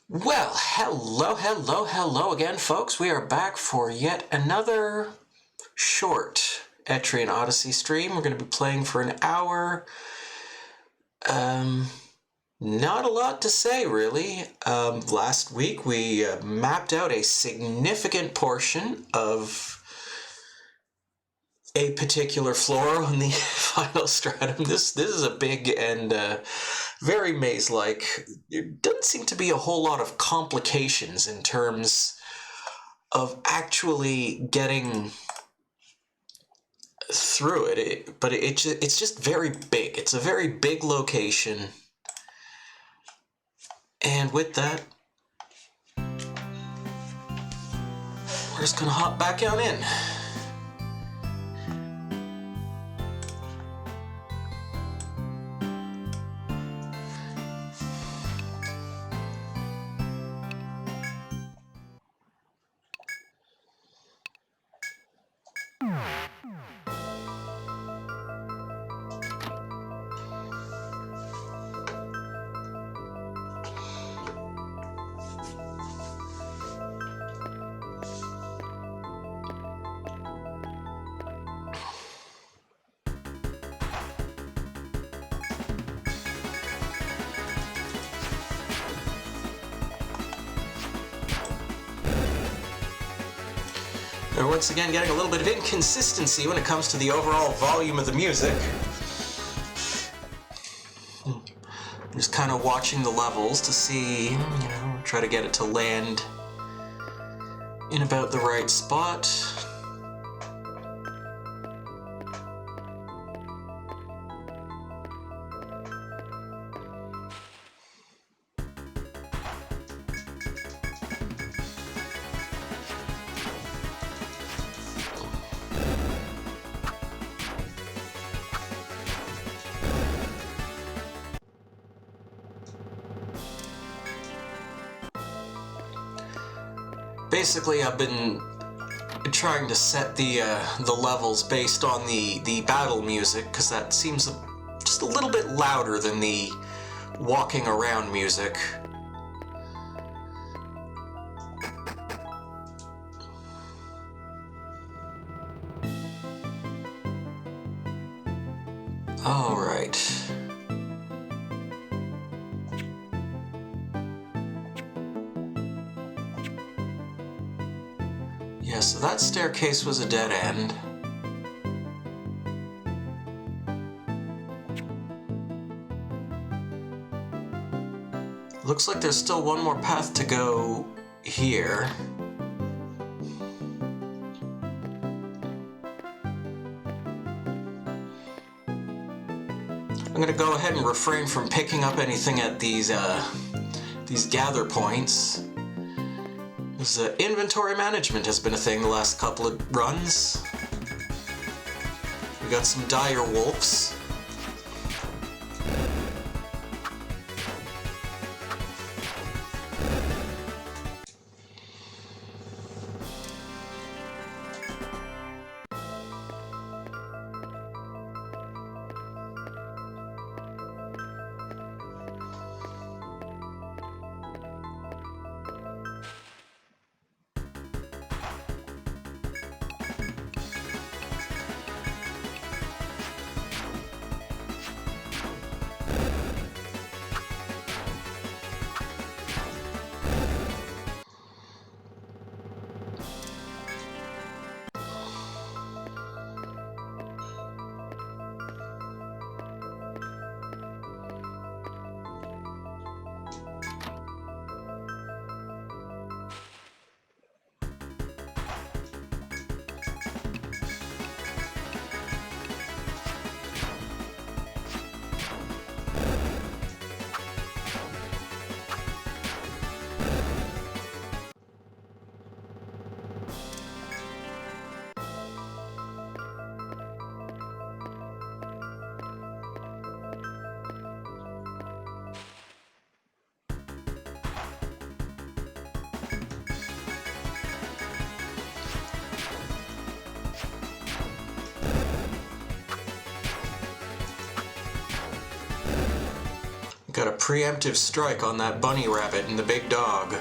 Well, hello again, folks. We are back for yet another short Etrian Odyssey stream. We're going to be playing for an hour. Not a lot to say, really. Last week we mapped out a significant portion of a particular floor on the final stratum. This is a big and very maze-like. There doesn't seem to be a whole lot of complications in terms of actually getting through it, but it's just very big. It's a very big location. And with that, we're just gonna hop back on in. We're once again getting a little bit of inconsistency when it comes to the overall volume of the music. I'm just kind of watching the levels to see, try to get it to land in about the right spot. Basically, I've been trying to set the levels based on the battle music, because that seems just a little bit louder than the walking around music. All right. Yeah, so that staircase was a dead end. Looks like there's still one more path to go here. I'm gonna go ahead and refrain from picking up anything at these gather points. Inventory management has been a thing the last couple of runs. We got some dire wolves. Got a preemptive strike on that bunny rabbit and the big dog.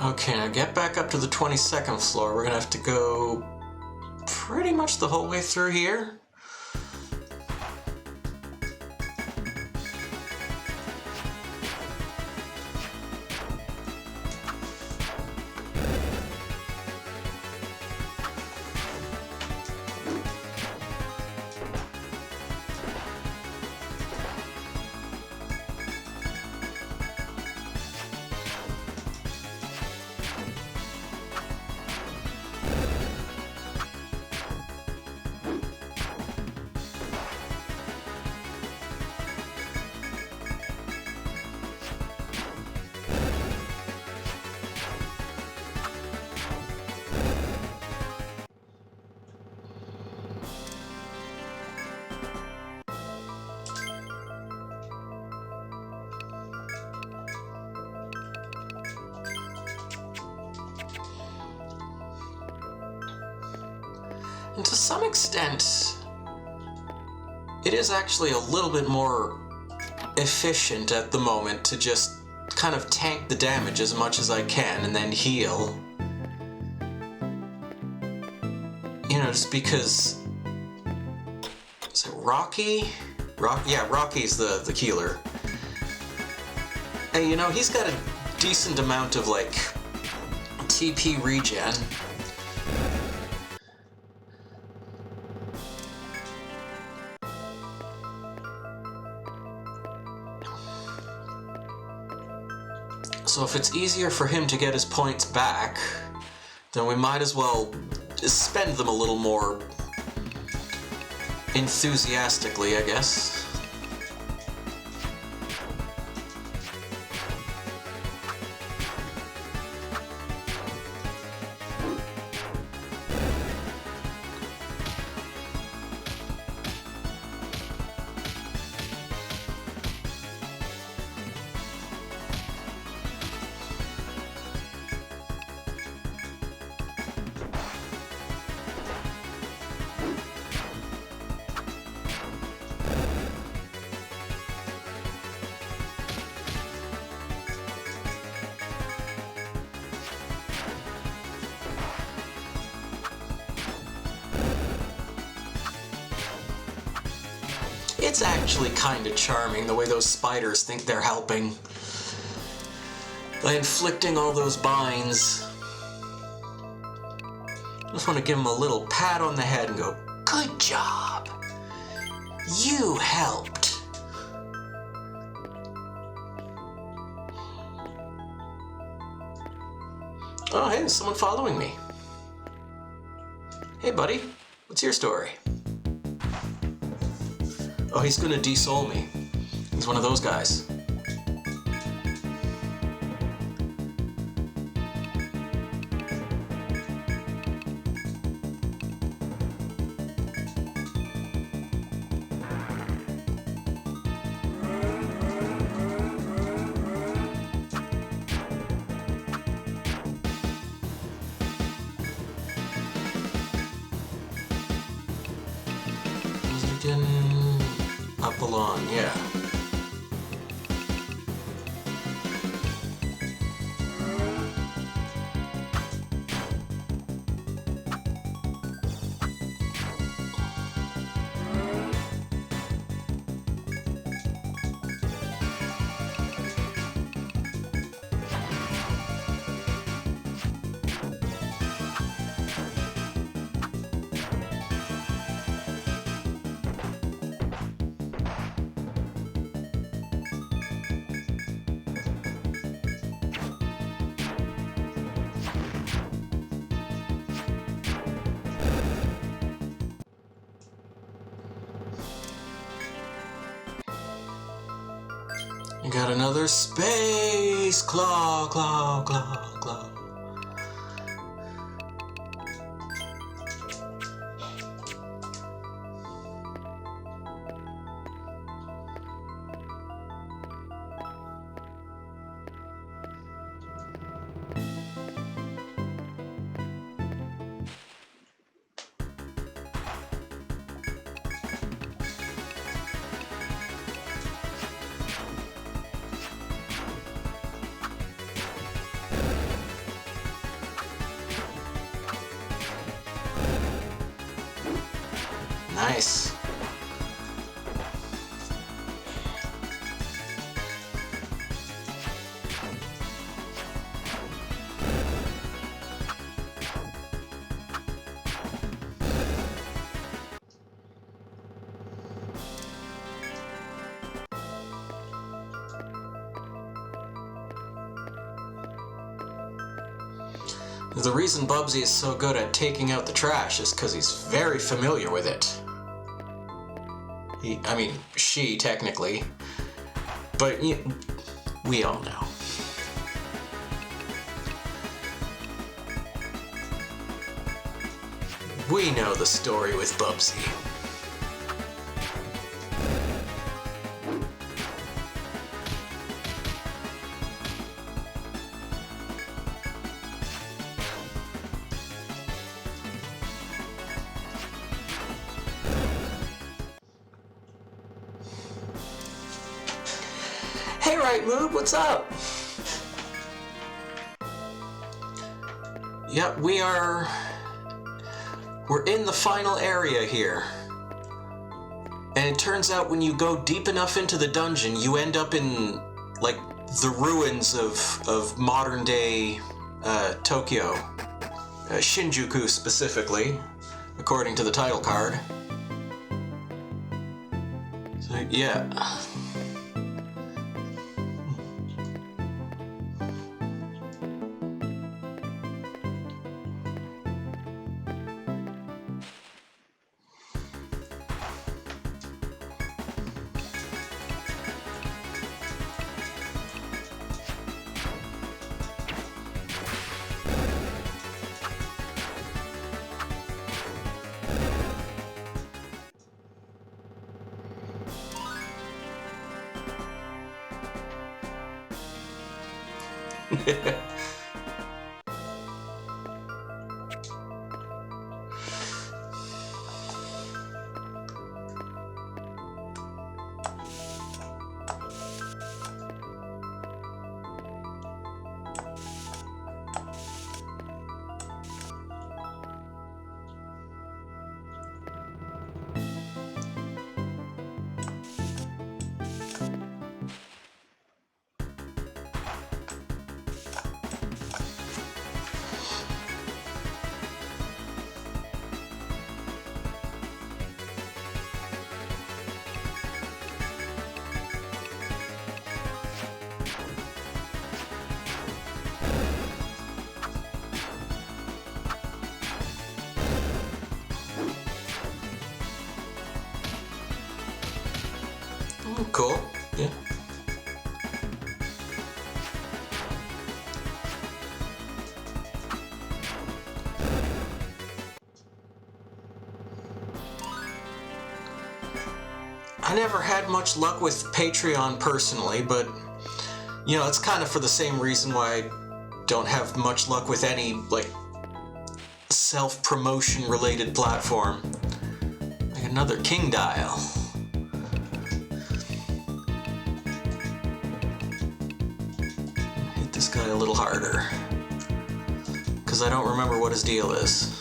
Okay, now get back up to the 22nd floor. We're gonna have to go pretty much the whole way through here. And to some extent, it is actually a little bit more efficient at the moment to just kind of tank the damage as much as I can and then heal. You know, just because... Is it Rocky? Yeah, Rocky's the healer. And you know, he's got a decent amount of, like, TP regen. So if it's easier for him to get his points back, then we might as well spend them a little more enthusiastically, I guess. It's actually kind of charming the way those spiders think they're helping. By inflicting all those binds. Just want to give them a little pat on the head and go, "Good job! You helped!" Oh, hey, there's someone following me. Hey, buddy, what's your story? Oh, he's gonna de-soul me. He's one of those guys. Apollon, yeah. You got another space claw. Nice. The reason Bubsy is so good at taking out the trash is because he's very familiar with it. She, technically. But we all know. We know the story with Bubsy. Hey, Right Mood, what's up? Yep, we're in the final area here. And it turns out when you go deep enough into the dungeon, you end up in, like, the ruins of modern-day Tokyo. Shinjuku, specifically, according to the title card. So, yeah. Cool. Yeah. I never had much luck with Patreon personally, but it's kind of for the same reason why I don't have much luck with any, like, self-promotion related platform. Like another King Dial. guy a little harder, because I don't remember what his deal is.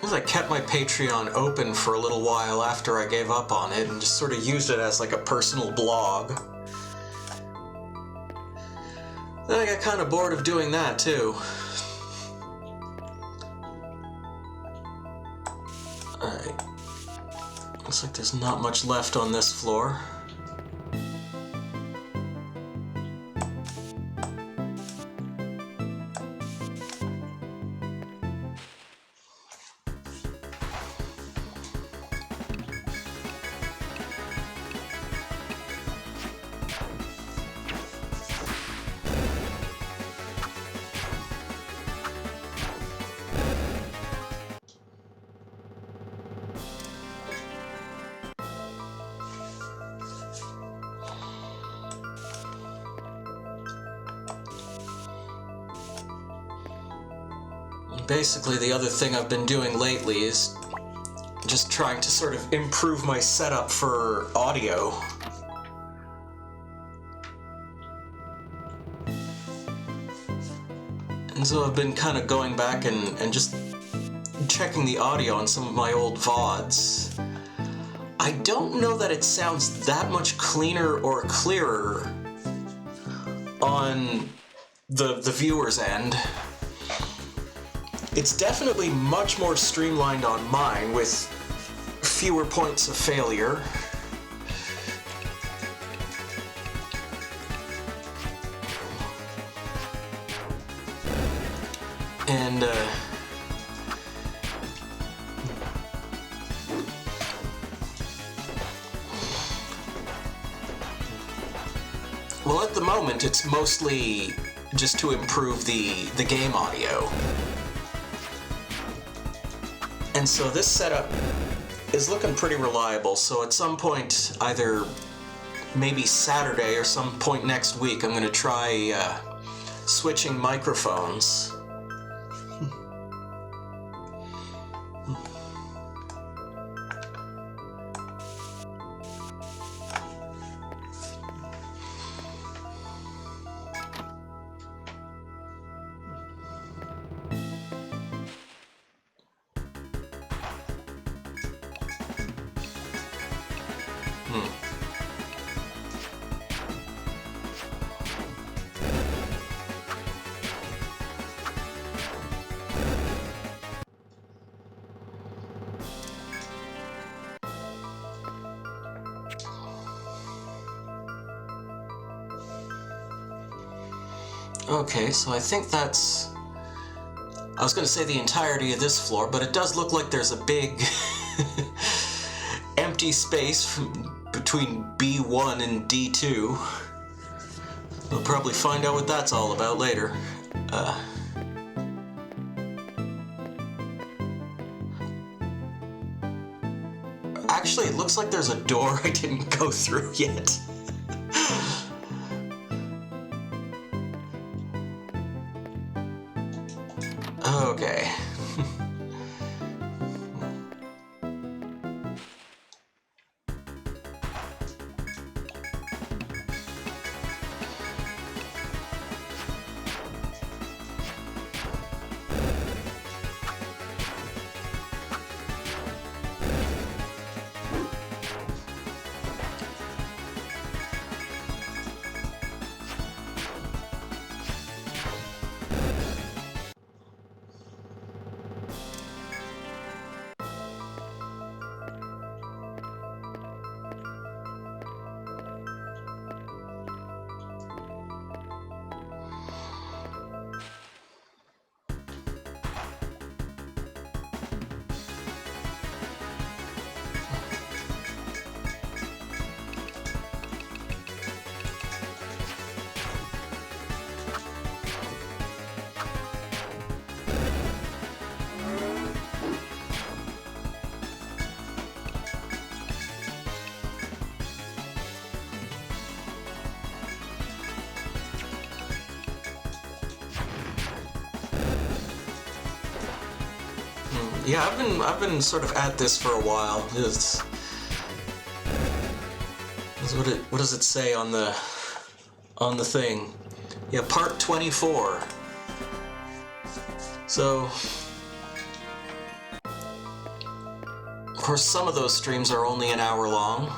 And I kept my Patreon open for a little while after I gave up on it and just sort of used it as like a personal blog. Then I got kind of bored of doing that too. Alright. Looks like there's not much left on this floor. Basically, the other thing I've been doing lately is just trying to sort of improve my setup for audio. And so I've been kind of going back and just checking the audio on some of my old VODs. I don't know that it sounds that much cleaner or clearer on the viewer's end. It's definitely much more streamlined on mine, with fewer points of failure. And, well, at the moment, it's mostly just to improve the game audio. And so this setup is looking pretty reliable, so at some point, either maybe Saturday or some point next week, I'm going to try switching microphones. Okay, so I think that's... I was going to say the entirety of this floor, but it does look like there's a big empty space between B1 and D2. We'll probably find out what that's all about later. Actually, it looks like there's a door I didn't go through yet. Okay. Yeah, I've been sort of at this for a while. What does it say on the thing? Yeah, part 24. So, of course, some of those streams are only an hour long.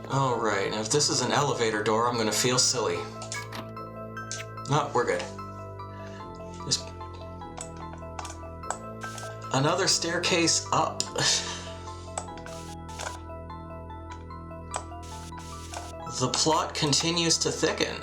Alright, and if this is an elevator door, I'm gonna feel silly. No, we're good. Just... another staircase up. The plot continues to thicken.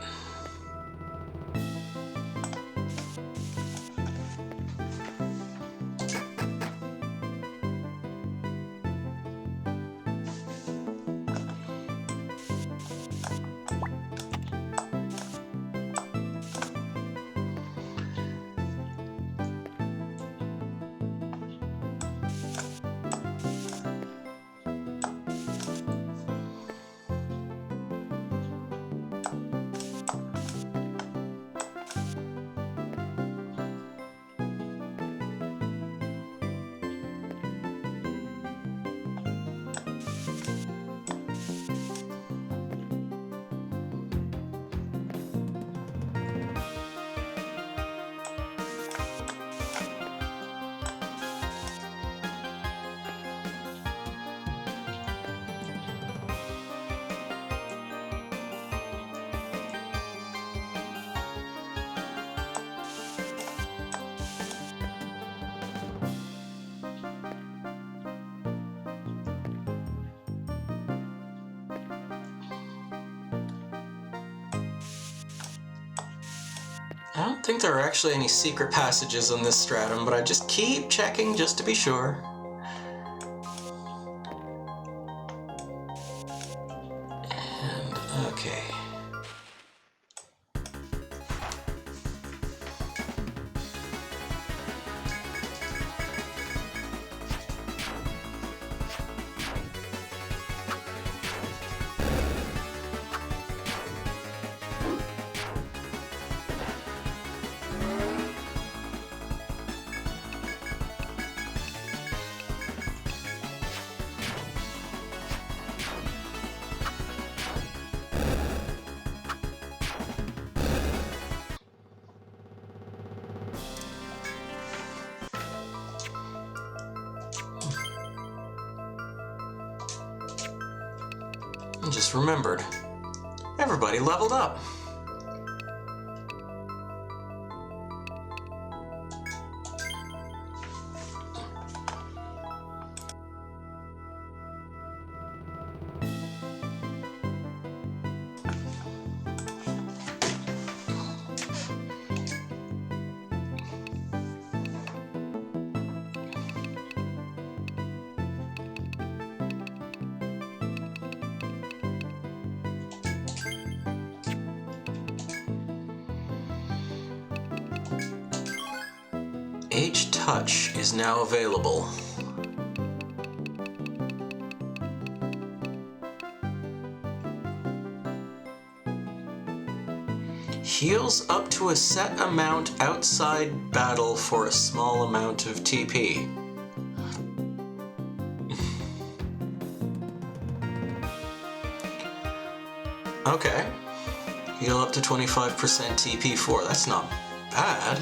I don't think there are actually any secret passages on this stratum, but I just keep checking just to be sure. And, okay. I just remembered. Everybody leveled up. H-Touch is now available. Heals up to a set amount outside battle for a small amount of TP. Okay. Heal up to 25% TP4. That's not bad.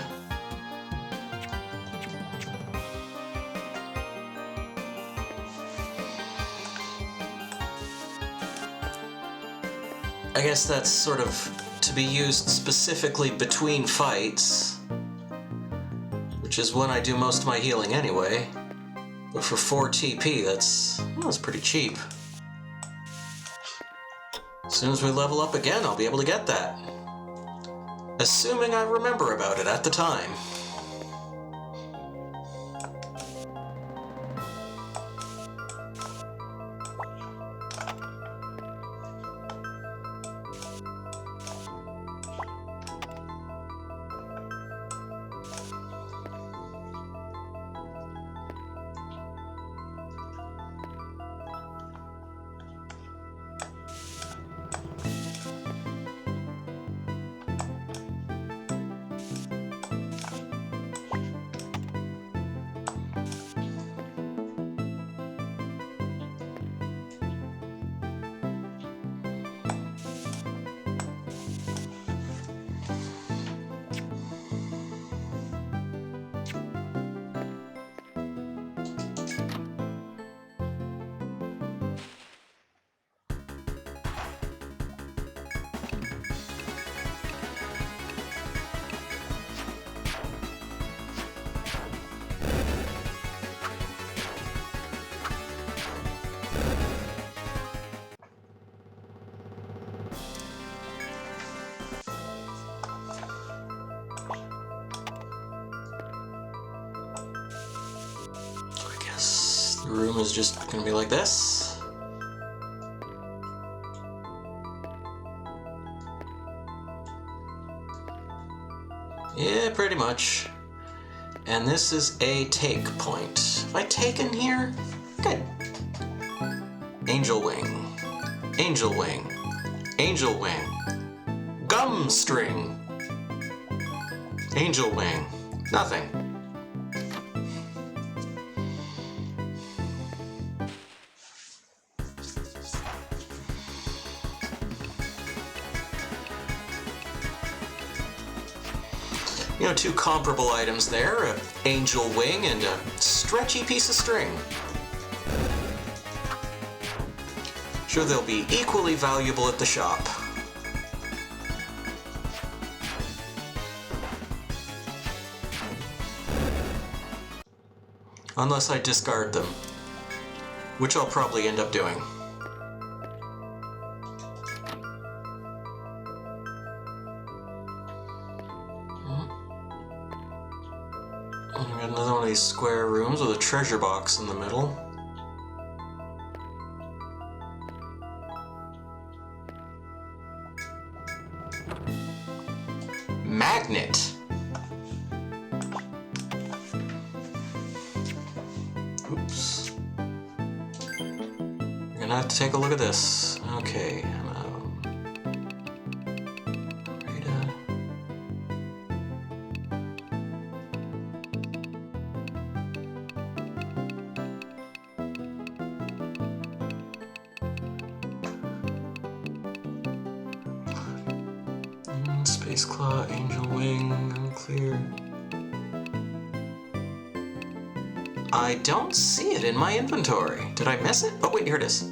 I guess that's sort of to be used specifically between fights, which is when I do most of my healing anyway. But for 4 TP, that's pretty cheap. As soon as we level up again, I'll be able to get that. Assuming I remember about it at the time. The room is just gonna be like this. Yeah, pretty much. And this is a take point. Have I taken here? Good. Angel Wing. Angel Wing. Angel Wing. Gum String. Angel Wing. Nothing. You know, 2 comparable items there, an angel wing and a stretchy piece of string. Sure, they'll be equally valuable at the shop. Unless I discard them, which I'll probably end up doing. Nice square rooms with a treasure box in the middle. Magnet! Oops. You're gonna have to take a look at this. Okay. Space Claw, Angel Wing, unclear. I don't see it in my inventory. Did I miss it? Oh wait, here it is.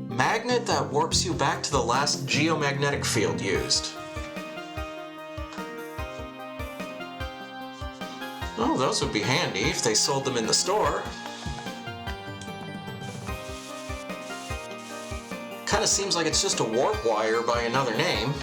Magnet that warps you back to the last geomagnetic field used. Oh, those would be handy if they sold them in the store. Kinda seems like it's just a warp wire by another name.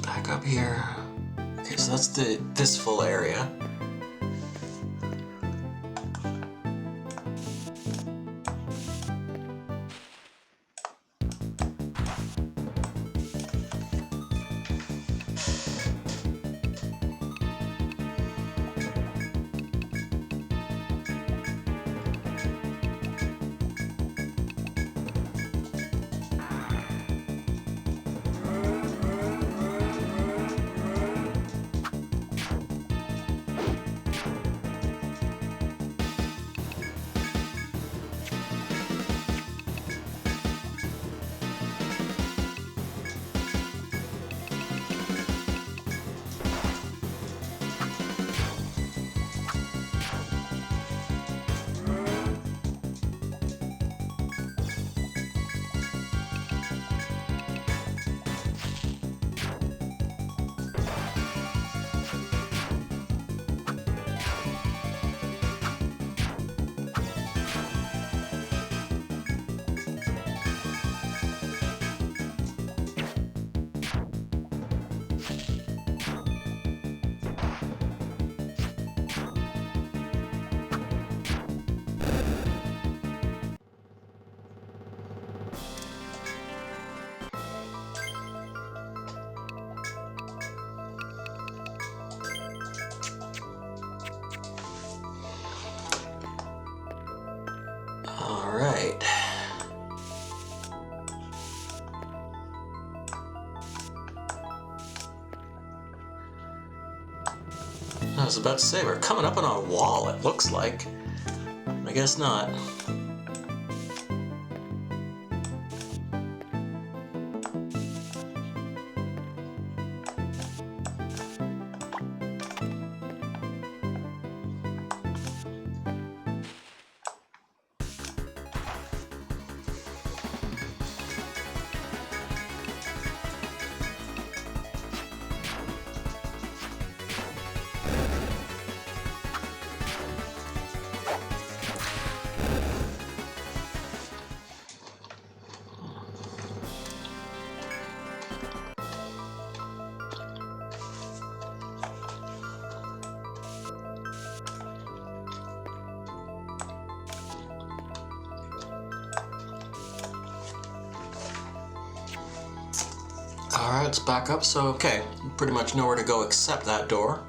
Back up here. Okay, so that's this full area. Alright. I was about to say, we're coming up on a wall, it looks like. I guess not. let's back up. So, okay, pretty much nowhere to go except that door.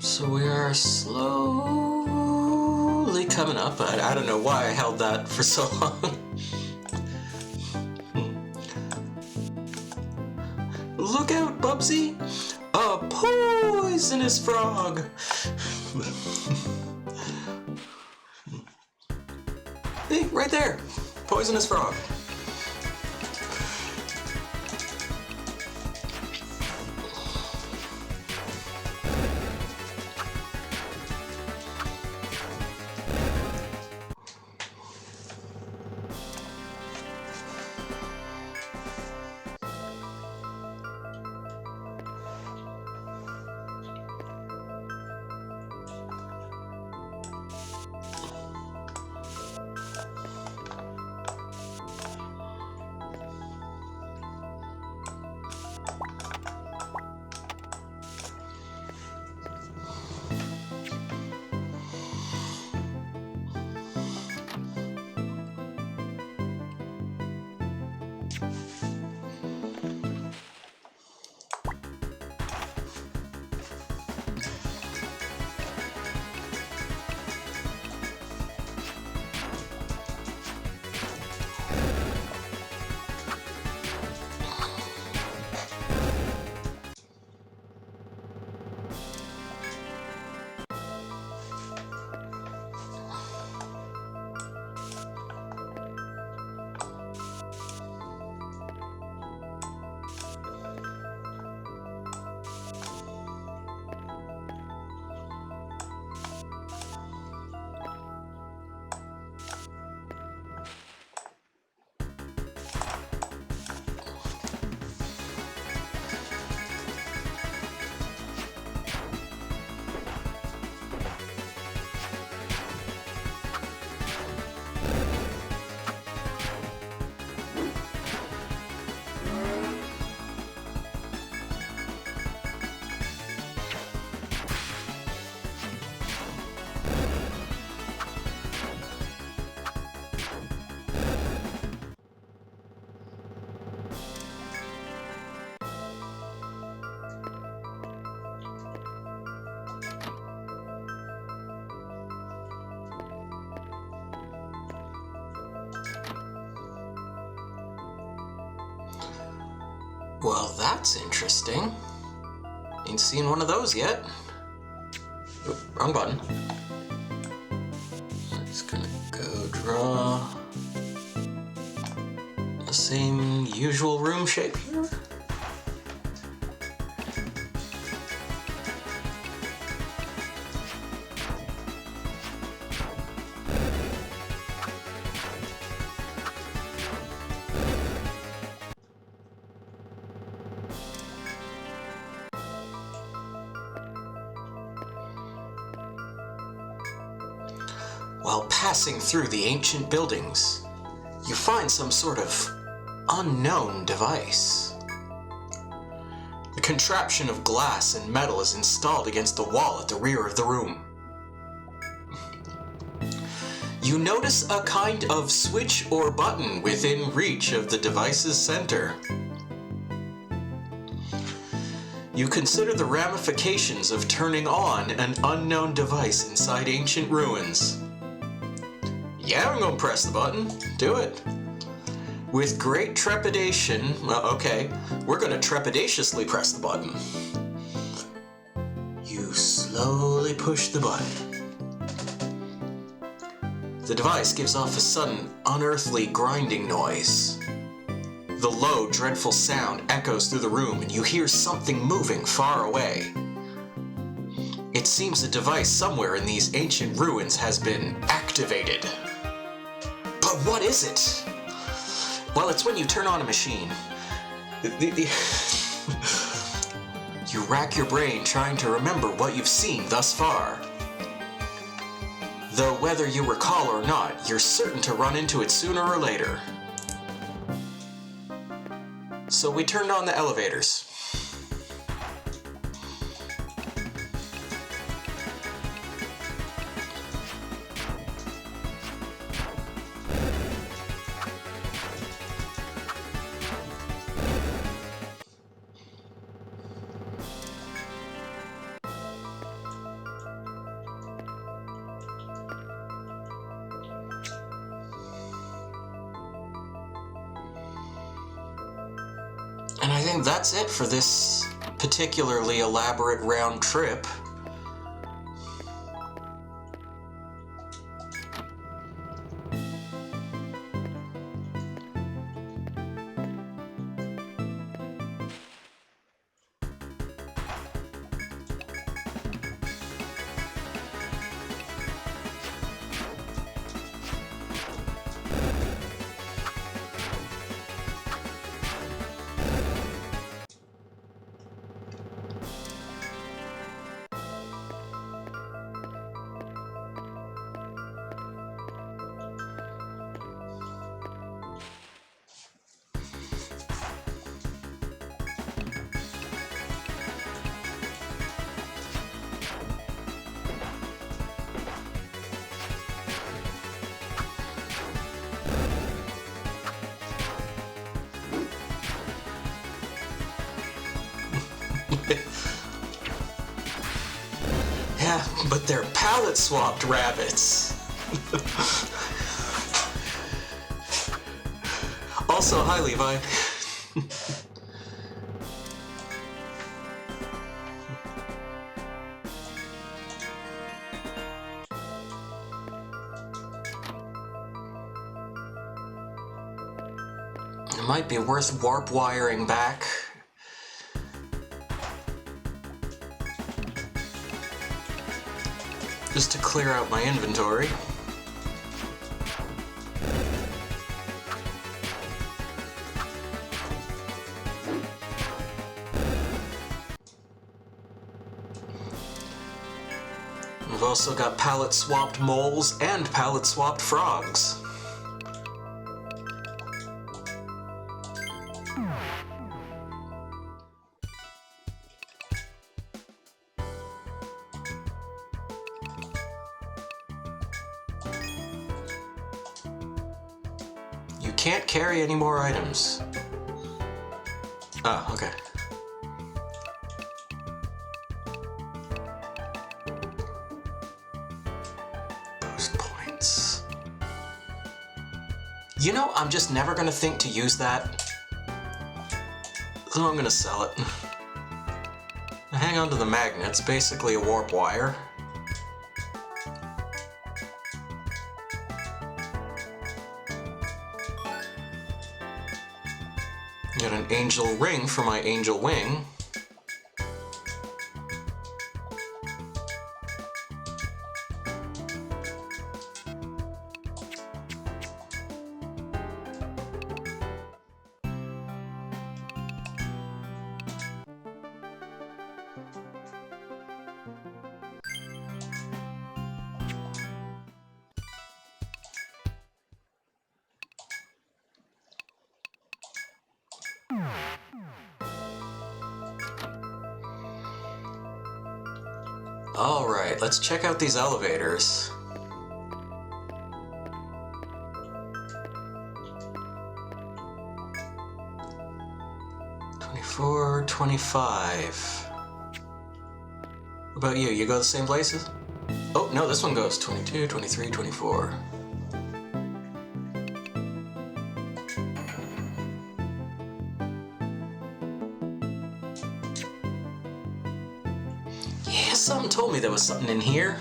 So we are slowly coming up. I don't know why I held that for so long. Look out, Bubsy! A poisonous frog! Hey, right there! Poisonous frog. Well, that's interesting. Ain't seen one of those yet. Oop, wrong button. Just gonna go draw The same usual room shape here. While passing through the ancient buildings, you find some sort of unknown device. A contraption of glass and metal is installed against the wall at the rear of the room. You notice a kind of switch or button within reach of the device's center. You consider the ramifications of turning on an unknown device inside ancient ruins. Yeah, I'm gonna press the button. Do it. With great trepidation, okay, we're gonna trepidatiously press the button. You slowly push the button. The device gives off a sudden, unearthly grinding noise. The low, dreadful sound echoes through the room and you hear something moving far away. It seems a device somewhere in these ancient ruins has been activated. But what is it? Well, it's when you turn on a machine. You rack your brain trying to remember what you've seen thus far. Though whether you recall or not, you're certain to run into it sooner or later. So we turned on the elevators. And I think that's it for this particularly elaborate round trip. Yeah, but they're palette-swapped rabbits. Also, hi, Levi. It might be worth warp wiring back. Just to clear out my inventory. We've also got palette-swapped moles and palette-swapped frogs. You can't carry any more items. Oh, okay. Boost points. You know, I'm just never gonna think to use that. So I'm gonna sell it. Hang on to the magnet, it's basically a warp wire. Got an angel ring for my angel wing. Alright, let's check out these elevators. "24, 25. What about you? You go the same places? Oh, no, this one goes 22, 23, 24. Yeah, something told me there was something in here.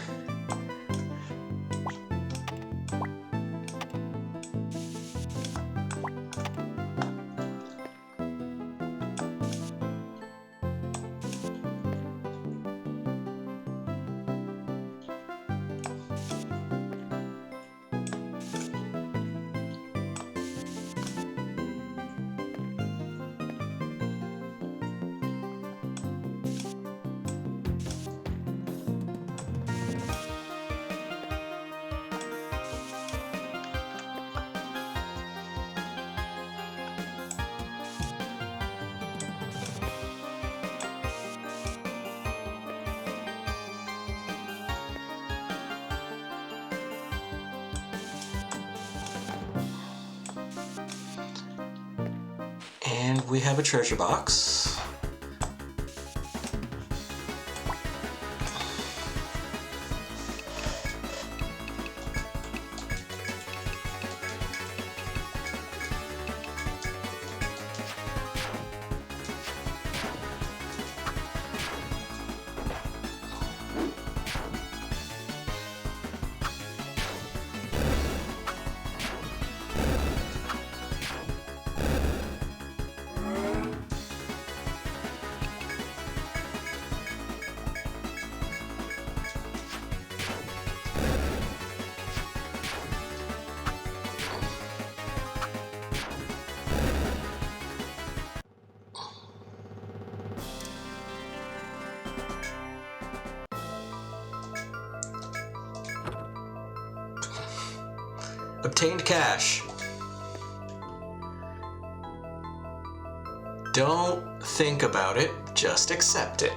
And we have a treasure box. Obtained cash. Don't think about it, just accept it.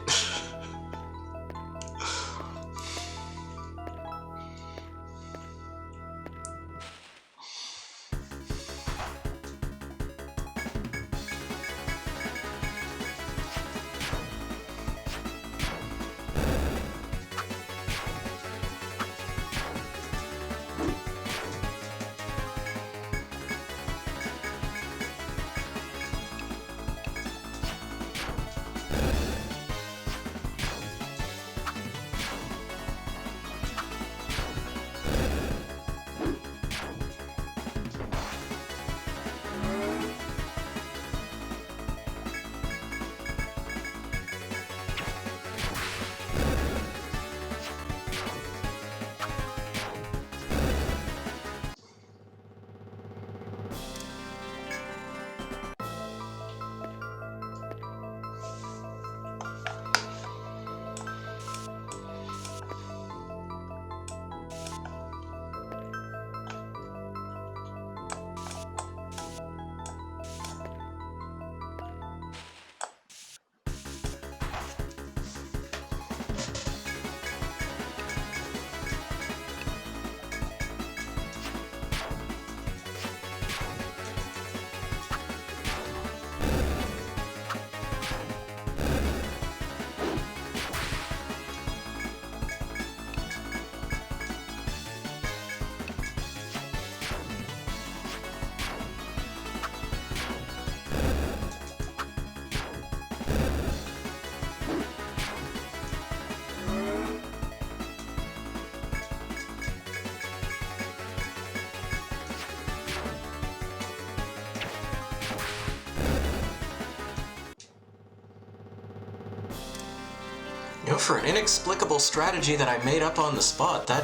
You know, for an inexplicable strategy that I made up on the spot, that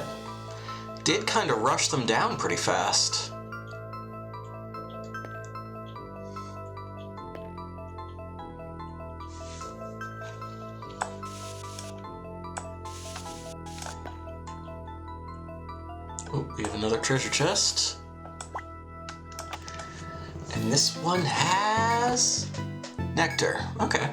did kind of rush them down pretty fast. Oh, we have another treasure chest. And this one has nectar. Okay.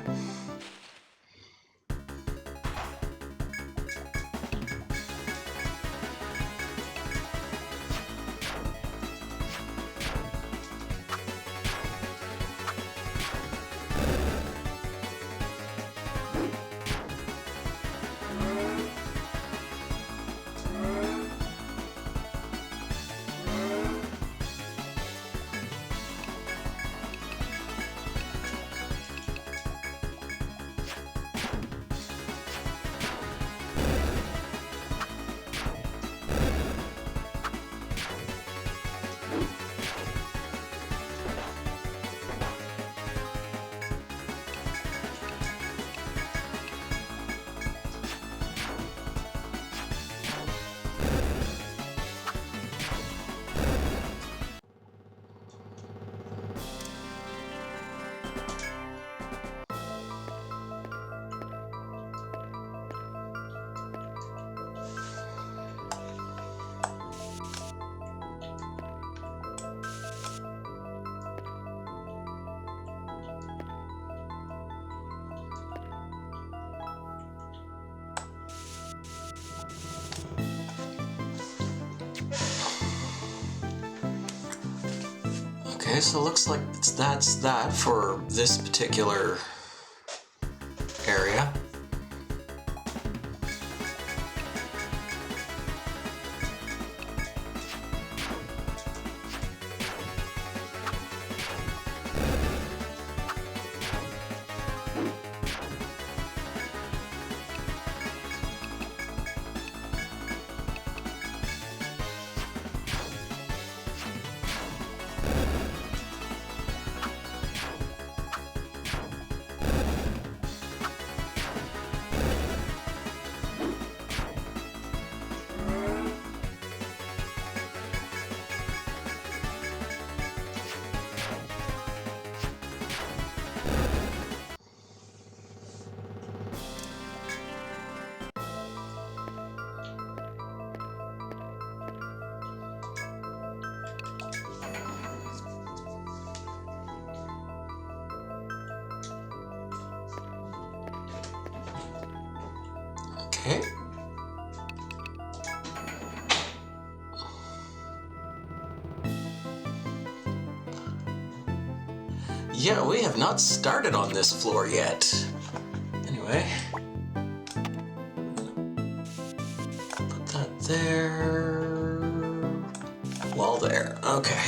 Okay, so it looks like that's that for this particular area. Okay. Yeah, we have not started on this floor yet. Anyway. Put that there. Wall there. Okay.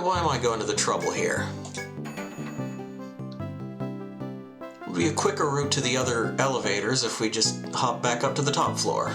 Why am I going to the trouble here? Would be a quicker route to the other elevators if we just hop back up to the top floor.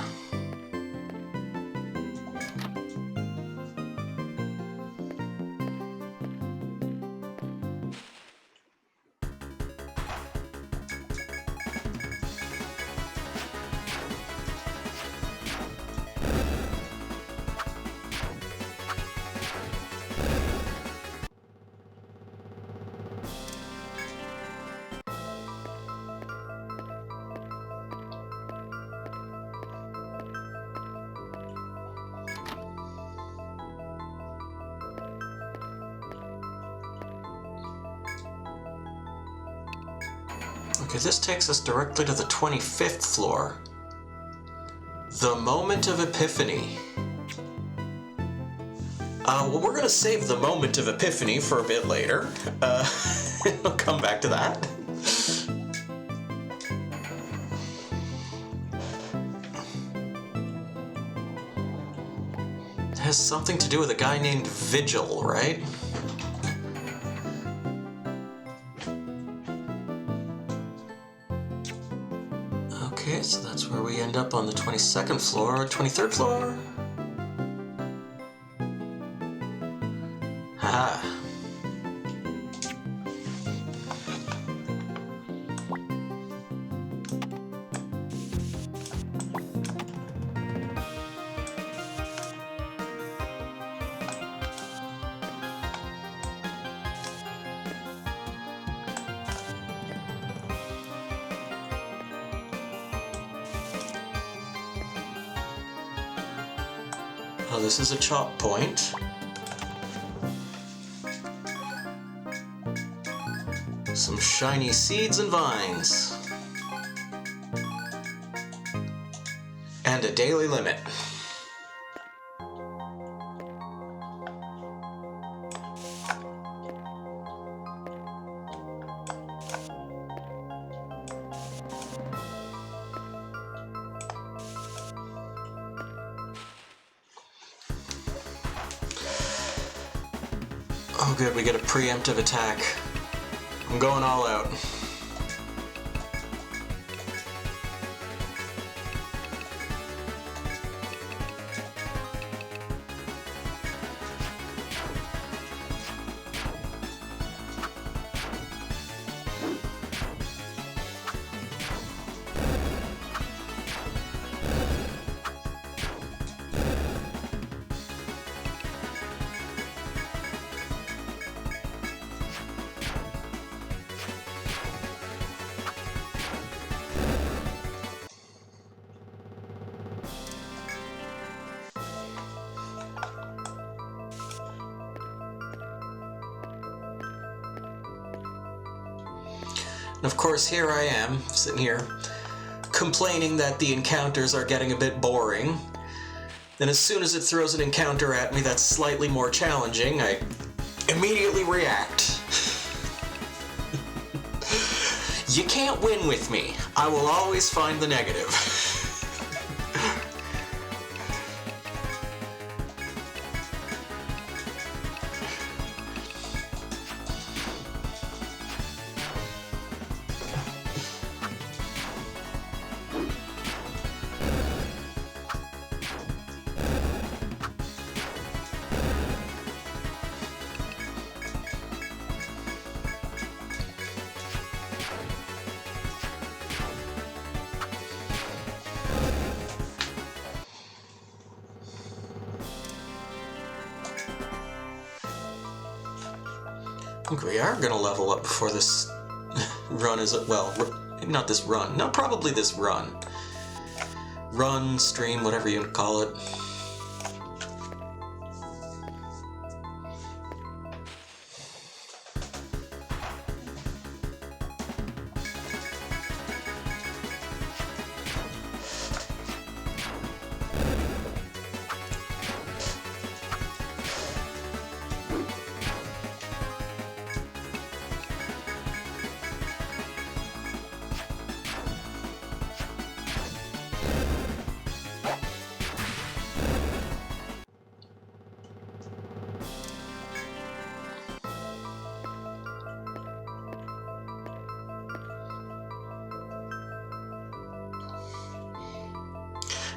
Okay, this takes us directly to the 25th floor. The Moment of Epiphany. Well, we're going to save the Moment of Epiphany for a bit later. We'll come back to that. It has something to do with a guy named Vigil, right? Okay, so that's where we end up on the 22nd floor, 23rd floor? Ah. Oh, this is a chop point. Some shiny seeds and vines. And a daily limit. Oh good, we get a preemptive attack. I'm going all out. And of course, here I am, sitting here, complaining that the encounters are getting a bit boring. Then as soon as it throws an encounter at me that's slightly more challenging, I immediately react. You can't win with me. I will always find the negative. I think we are going to level up before this run is, well, not this run, no, probably this run. Run, stream, whatever you call it.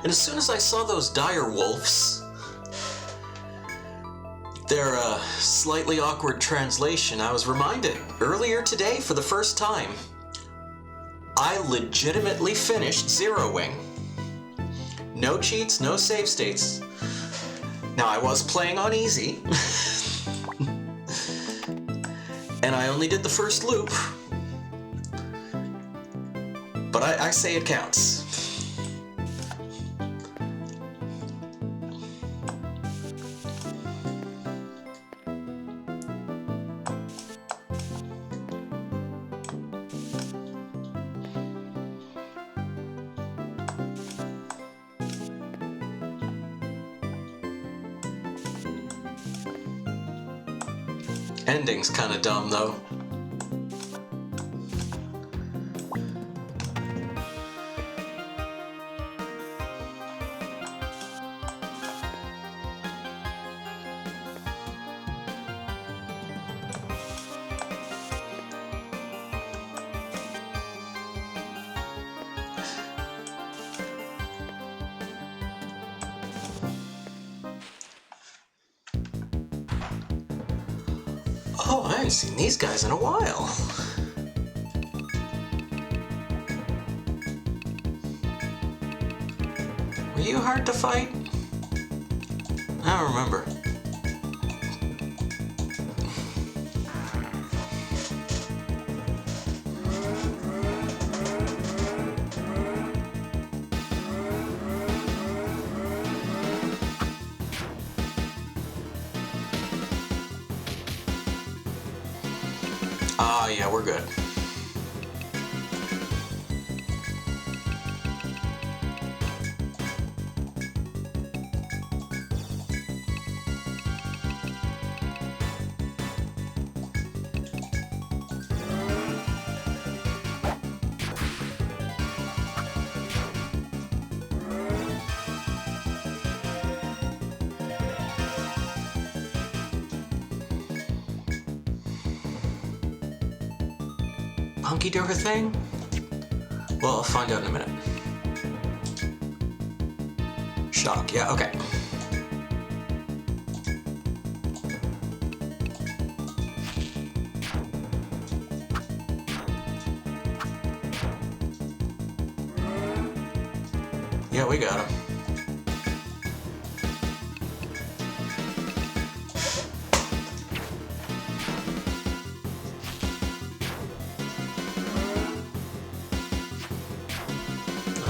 And as soon as I saw those dire wolves, their slightly awkward translation, I was reminded earlier today for the first time, I legitimately finished Zeroing. No cheats, no save states. Now I was playing on easy, and I only did the first loop, but I say it counts. Ending's kinda dumb, though. Oh, I haven't seen these guys in a while. Were you hard to fight? I don't remember. Ah, yeah, we're good. Punky do her thing? Well, I'll find out in a minute. Shock, yeah, okay. Yeah, we got him.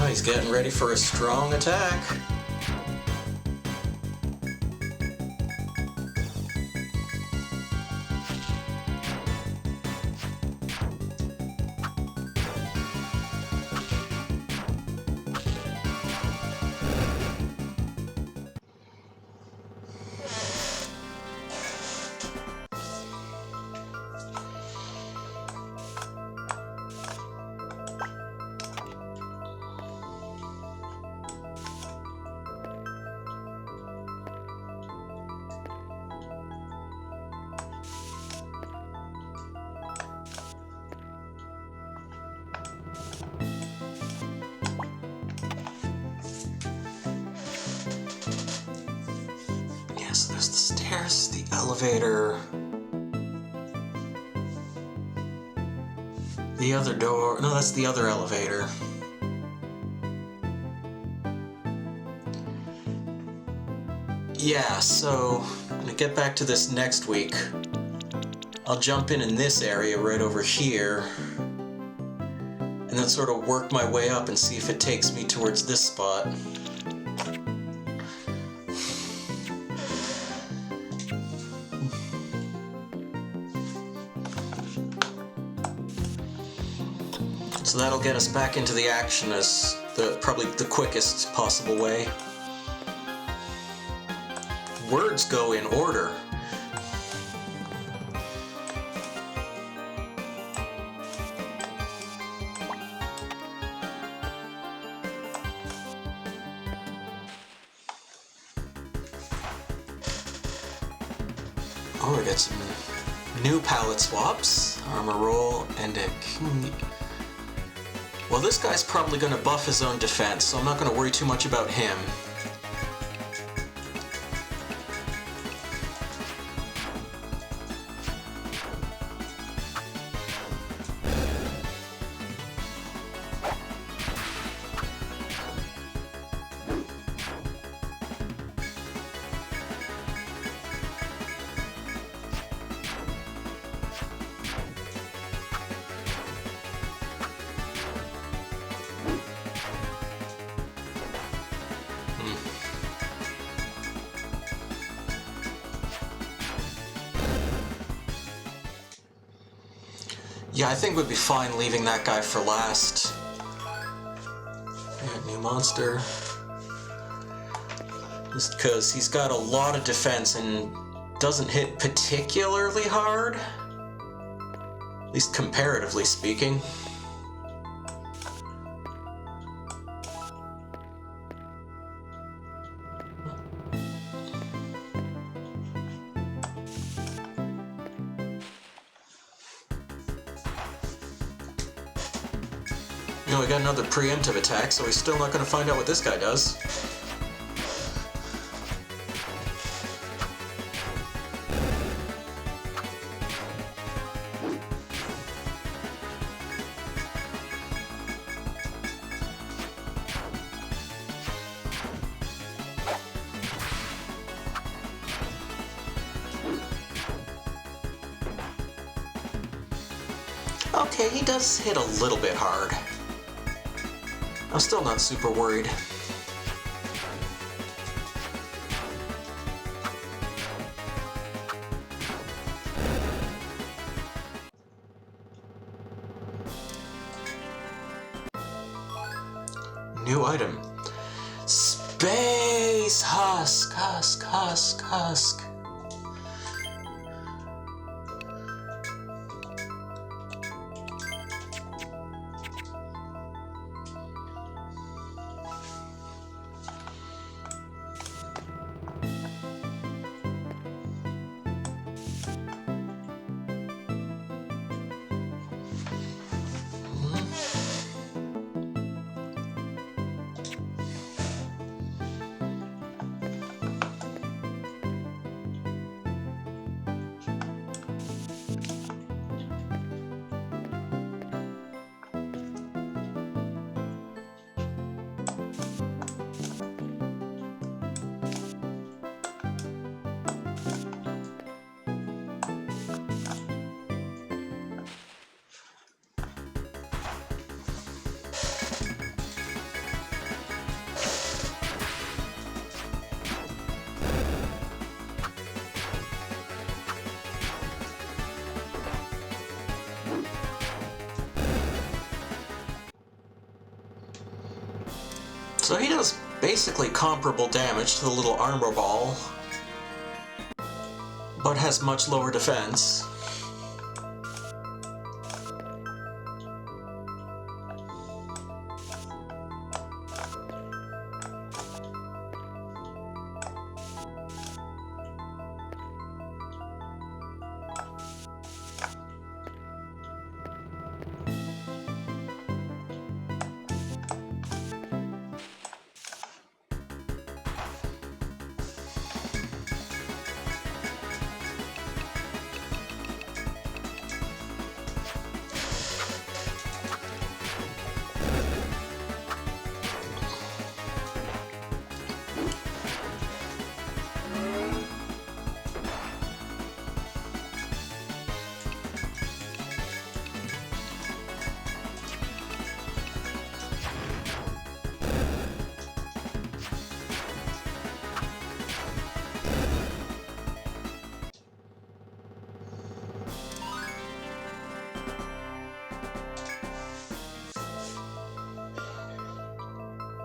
Oh, he's getting ready for a strong attack. Yes, there's the stairs, the elevator, the other door. No, that's the other elevator. Yeah, so I'm gonna get back to this next week. I'll jump in this area right over here, and then sort of work my way up and see if it takes me towards this spot. So that'll get us back into the action as probably the quickest possible way. Words go in order. Oh, we got some new palette swaps. Armor roll and a key. Well, this guy's probably going to buff his own defense, so I'm not going to worry too much about him. Yeah, I think we'd be fine leaving that guy for last. Yeah, new monster. Just because he's got a lot of defense and doesn't hit particularly hard. At least comparatively speaking. You know, we got another preemptive attack, so we're still not going to find out what this guy does. Okay, he does hit a little bit hard. I'm still not super worried. New item. Space Husk, Husk, Husk, Husk. So he does basically comparable damage to the little armor ball, but has much lower defense.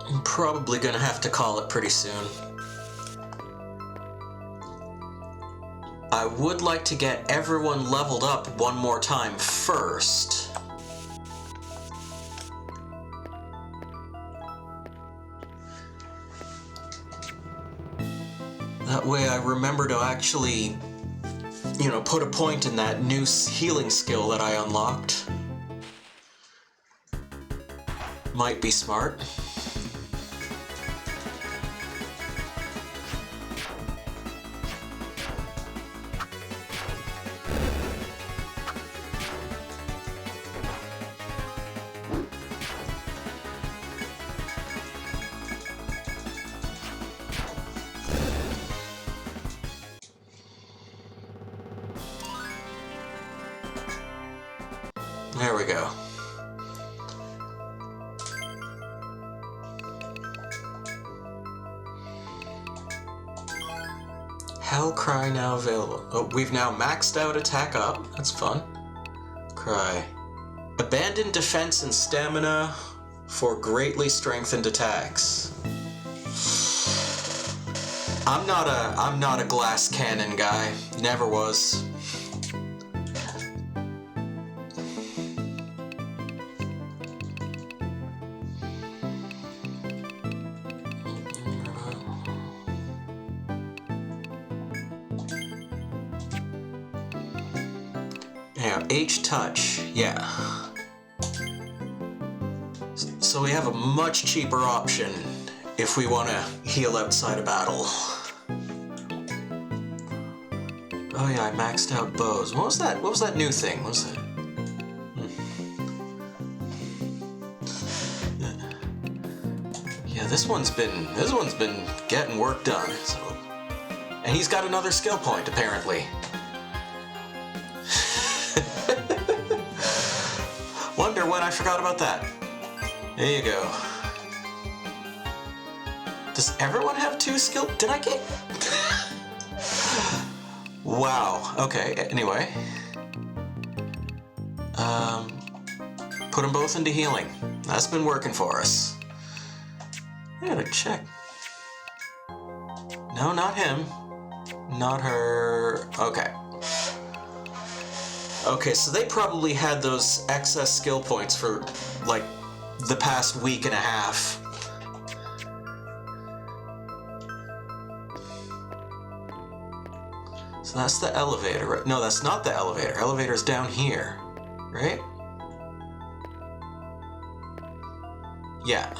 I'm probably gonna have to call it pretty soon. I would like to get everyone leveled up one more time first. That way I remember to actually, put a point in that new healing skill that I unlocked. Might be smart. There we go. Hell Cry now available. Oh, we've now maxed out attack up. That's fun. Cry. Abandon defense and stamina for greatly strengthened attacks. I'm not a glass cannon guy. Never was. Yeah, H-Touch, yeah. So we have a much cheaper option if we want to heal outside of battle. Oh yeah, I maxed out bows. What was that? What was that new thing? What was that? Yeah, this one's been getting work done. So, and he's got another skill point apparently. I forgot about that. There you go. Does everyone have 2 skill? Did I get... Wow, okay, anyway. Put them both into healing. That's been working for us. I gotta check. No, not him. Not her. Okay. Okay, so they probably had those excess skill points for, like, the past week and a half. So that's the elevator, right? No, that's not the elevator. Elevator's down here, right? Yeah.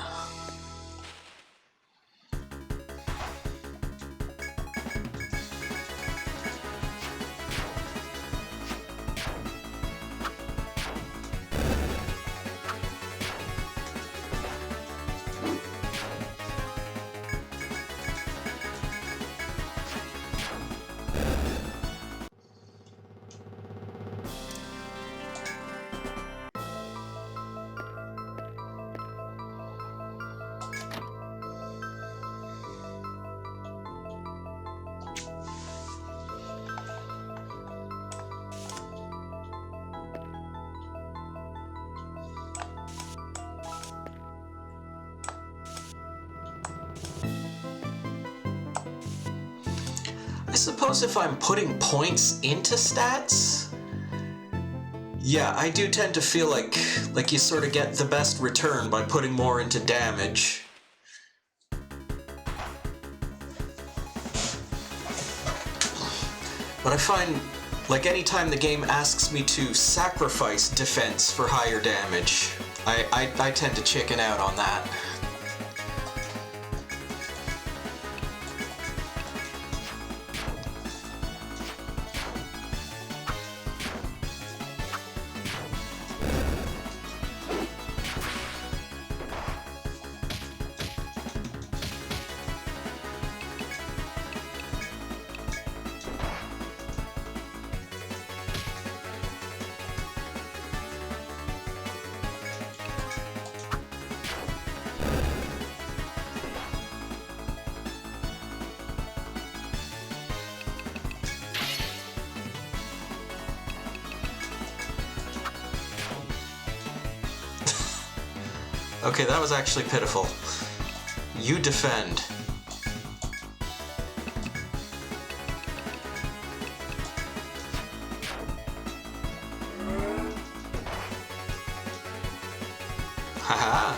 I suppose if I'm putting points into stats, yeah, I do tend to feel like you sort of get the best return by putting more into damage. But I find, like, anytime the game asks me to sacrifice defense for higher damage, I tend to chicken out on that. Okay, that was actually pitiful. You defend. Haha.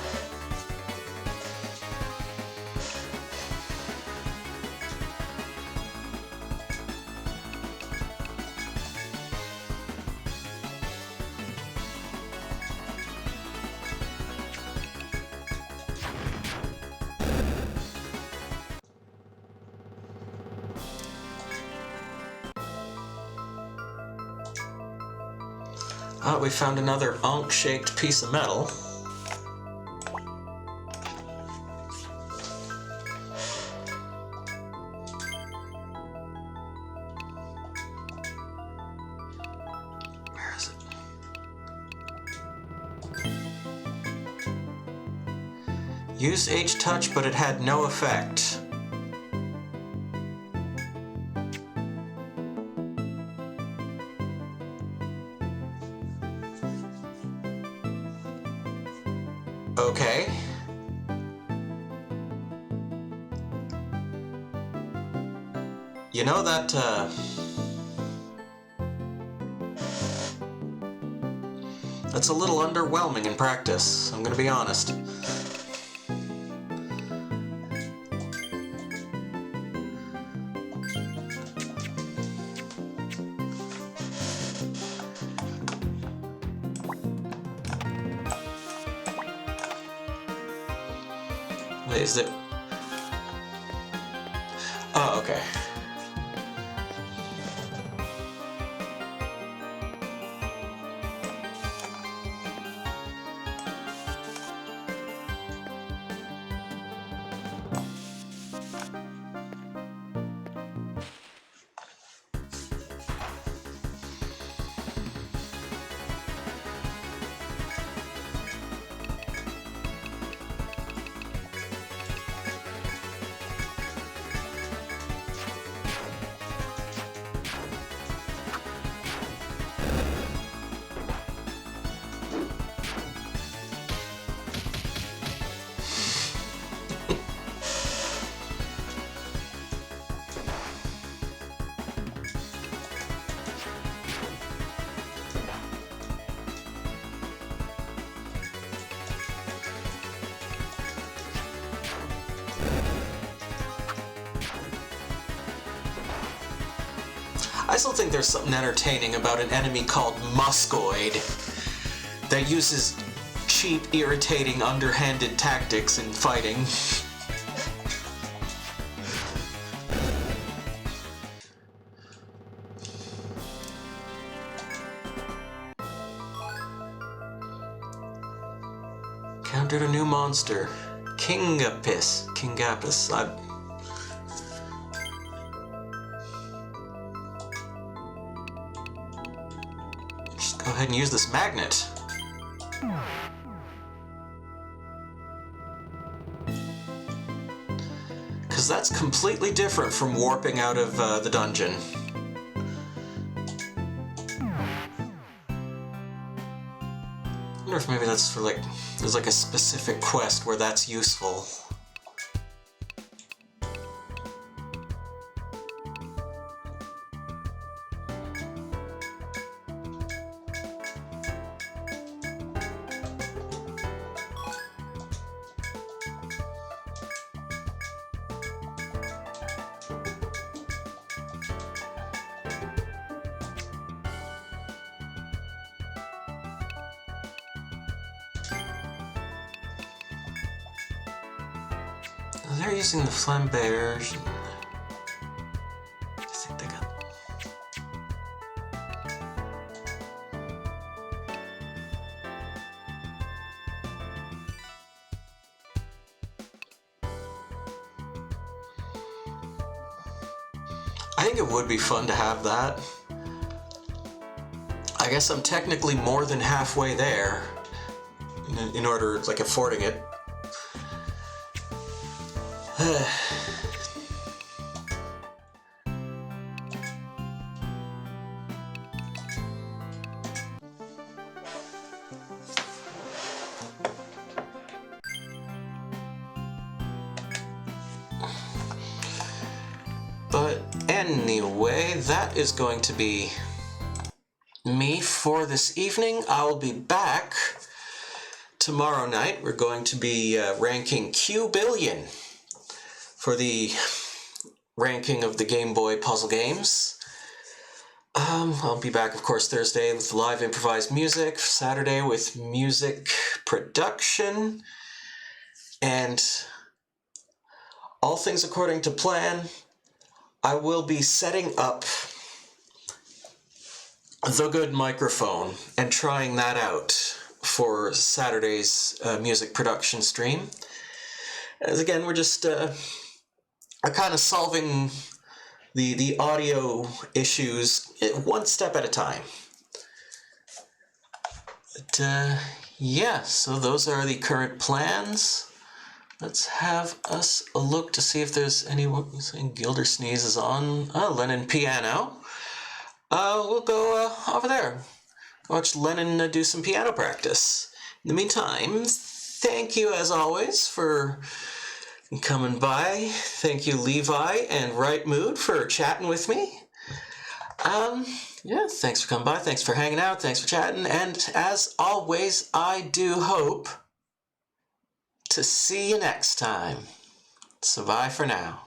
We found another Ankh-shaped piece of metal. Where is it? Used H-touch, but it had no effect. Okay. You know that, that's a little underwhelming in practice, I'm gonna be honest. Wait, is it? Oh, okay. I still think there's something entertaining about an enemy called Muscoid that uses cheap, irritating, underhanded tactics in fighting. Encountered a new monster. Kingapis. Just go ahead and use this magnet. Because that's completely different from warping out of the dungeon. I wonder if maybe that's for like, there's like a specific quest where that's useful. They're using the flambears. I think they got... I think it would be fun to have that. I guess I'm technically more than halfway there in order, like, affording it. But anyway, that is going to be me for this evening. I'll be back tomorrow night. We're going to be ranking Q Billion for the ranking of the Game Boy puzzle games. I'll be back, of course, Thursday with live improvised music, Saturday with music production, and all things according to plan. I will be setting up the good microphone and trying that out for Saturday's music production stream. As again, we're just kind of solving the audio issues one step at a time. But yeah, so those are the current plans. Let's have us a look to see if there's anyone saying Gildersneeze is on. Oh, Lennon piano. We'll go over there. Watch Lennon do some piano practice. In the meantime, thank you as always for coming by. Thank you, Levi and Right Mood, for chatting with me. Yeah, thanks for coming by. Thanks for hanging out. Thanks for chatting. And as always, I do hope to see you next time. So bye for now.